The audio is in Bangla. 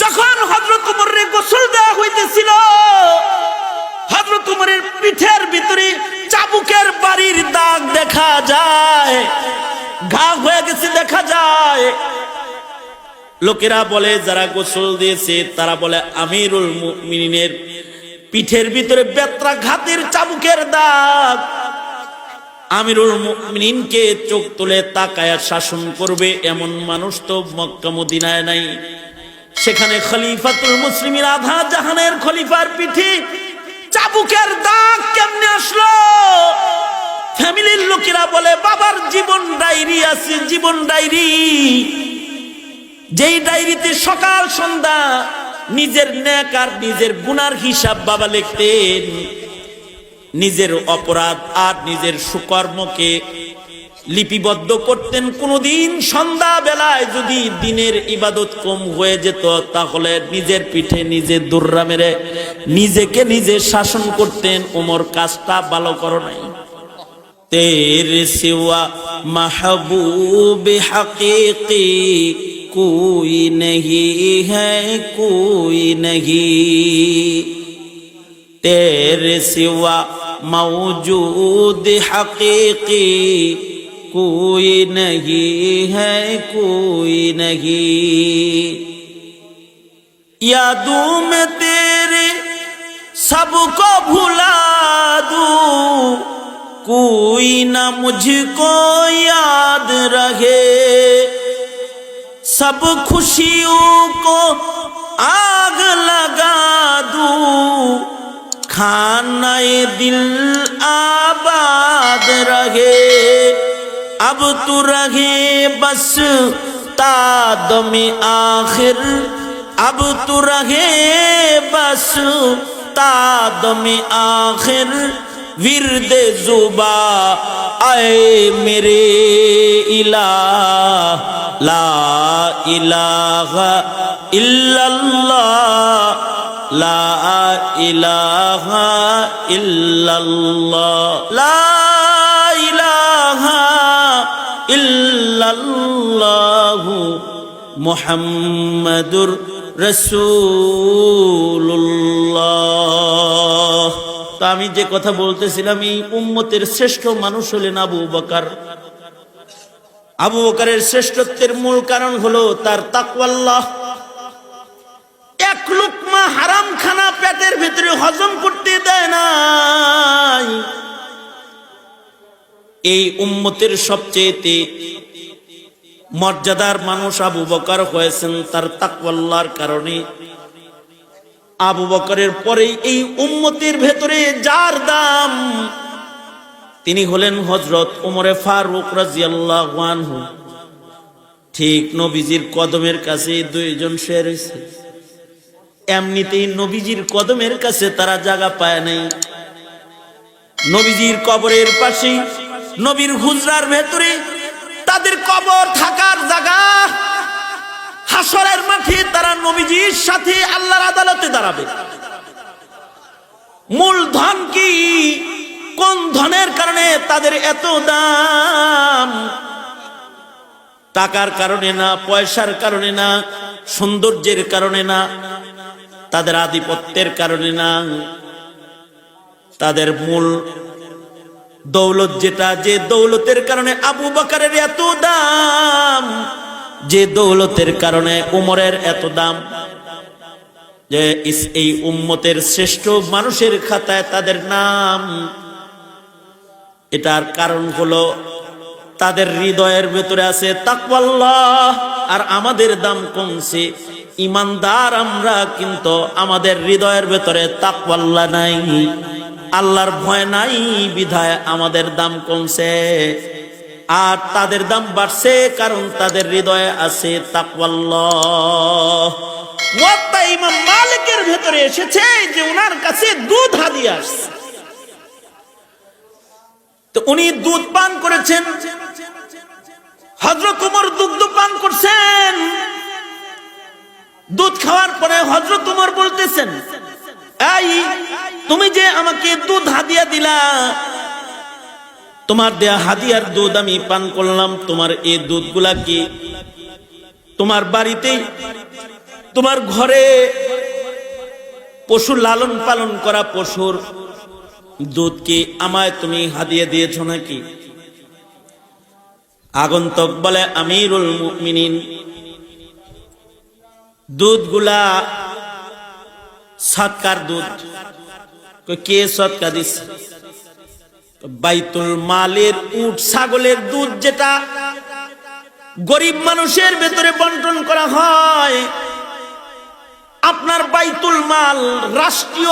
যখন হযরত উমরের গোসল দেওয়া হইতেছিল, হযরত উমরের পিঠের ভিতরে চাবুকের বাড়ির দাগ দেখা যায়, ঘা হয়ে গেছে দেখা যায়। লোকেরা বলে, যারা গোসল দিয়েছে তারা বলে আমিরুল মুমিনিনের পিঠের ভিতরে বেত্রাঘাতের চাবুকের দাগ। আমিরুল মুমিনিনকে চোখ তুলে তাকায়া শাসন করবে এমন মানুষ তো মক্কা মদিনায় নাই। সেখানে খলিফাতুল মুসলিমিন আধা জাহানের খলিফার পিঠে চাবুকের দাগ কেমনে আসলো? ফ্যামিলির লোকেরা বলে, বাবার জীবন ডায়েরি আছে, জীবন ডায়েরি, যেই ডায়েরিতে সকাল সন্ধ্যা নিজের নেক আর নিজের গুনার হিসাব বাবা লিখতেন। নিজের অপরাধ আর নিজের সুকর্মকে লিপিবদ্ধ করতেন। কোনদিন সন্ধ্যা বেলায় যদি দিনের ইবাদত কম হয়ে যেত, তাহলে নিজের পিঠে নিজে দুর্রা মেরে নিজেকে নিজে শাসন করতেন, ওমর কাজটা ভালো করো নাই। তেরে সিওয়া মাহবুব হাকিকি कोई नहीं है, कोई नहीं, तेरे सिवा मौजूद हकीकी कोई नहीं है, कोई नहीं। यादों में तेरे सबको भुला दूं, कोई ना मुझको याद रहे, सब खुशियों को आग लगा दूं, खानाए दिल आबाद रहे, अब तू रहे बस तादमे आखिर, अब तू रहे बस तादमे आखिर, विरद जुबा आए मेरे इलाह, ला इलाहा इल्लल्लाह, ला इलाहा इल्लल्लाह, ला इलाहा इल्लल्लाह, मुहम्मदुर রাসূলুল্লাহ। তো আমি যে কথা বলতেছিলাম, এই উম্মতের শ্রেষ্ঠ মানুষ হলেন আবু বকর। আবু বকরের শ্রেষ্ঠত্বের মূল কারণ হলো তার তাকওয়াল্লাহ। এক লুকমা হারাম খানা পেটের ভিতরে হজম করতে দেয় নাই। এই উম্মতের সবচেয়ে মর্যাদার মানুষ আবু বকর হয়েছেন তার তাকওয়াল্লাহর কারণে। আবু বকরের পরে এই উম্মতের ভেতরে যার দাম, তিনি হলেন হযরত ওমরে ফারুক রাদিয়াল্লাহু আনহু। ঠিক নবীজির কদমের কাছে দুইজন শুয়ে রয়েছে, এমনিতেই নবীজির কদমের কাছে তারা জায়গা পায় নাই। নবীজির কবরের পাশে, নবীর হুজরার ভেতরে তাদের কবর থাকার জায়গা। হাসরের মাঠে তারা নবীজির সাথে আল্লাহর আদালতে দাঁড়াবে। মূলধন কি? কোন ধনের কারণে তাদের এত দাম? টাকার কারণে না, পয়সার কারণে না, সৌন্দর্যের কারণে না, তাদের আধিপত্যের কারণে না। তাদের মূল দৌলত যেটা, যে দৌলতের কারণে আবু বকরের এত দাম, যে দৌলতের কারণে উমরের এত দাম, যে এই উম্মতের শ্রেষ্ঠ মানুষের খাতায় তাদের নাম, এটার কারণ হলো তাদের হৃদয়ের ভেতরে আছে তাকওয়াল্লাহ। আর আমাদের দাম কমছে, ইমানদার আমরা, কিন্তু আমাদের হৃদয়ের ভেতরে তাকওয়াল্লাহ নাই, আল্লাহর ভয় নাই, বিধায় আমাদের দাম কমছে। আর তাদের দাম বাড়ছে কারণ তাদের হৃদয়ে আছে তাকওয়াল্লাহ। মুয়াত্তা ইমাম মালিকের ভেতরে এসেছে যে ওনার কাছে দুধ হাদিয়া আসছে, তো উনি দুধ পান করেছেন। হযরত ওমর দুধ পান করছেন। দুধ খাওয়ার পরে হযরত ওমর বলতেছেন, এই তুমি যে আমাকে দুধ হাদিয়া দিলা, তোমার দেয়া হাদিয়ার দুধ আমি পান করলাম, তোমার এই দুধগুলা কি তোমার বাড়িতেই তোমার ঘরে পশু লালন পালন করা পশুর দুধ কি আমায় তুমি হাদিয়া দিয়েছো নাকি? আগন্তুক বলে আমিরুল মুমিনিন, দুধগুলা সদকার দুধ। কে সদকা দিচ্ছে? বাইতুল মালের উট ছাগলের দুধ যেটা গরিব মানুষের ভেতরে বন্টন করা হয়। আপনার বাইতুল মাল রাষ্ট্রীয়